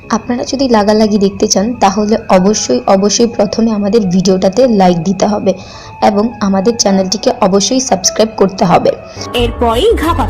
আপনারা যদি লাগালাগি দেখতে চান তাহলে অবশ্যই প্রথমে আমাদের ভিডিওটাতে লাইক দিতে হবে এবং আমাদের চ্যানেলটিকে অবশ্যই সাবস্ক্রাইব করতে হবে। এরপরই ঘাপা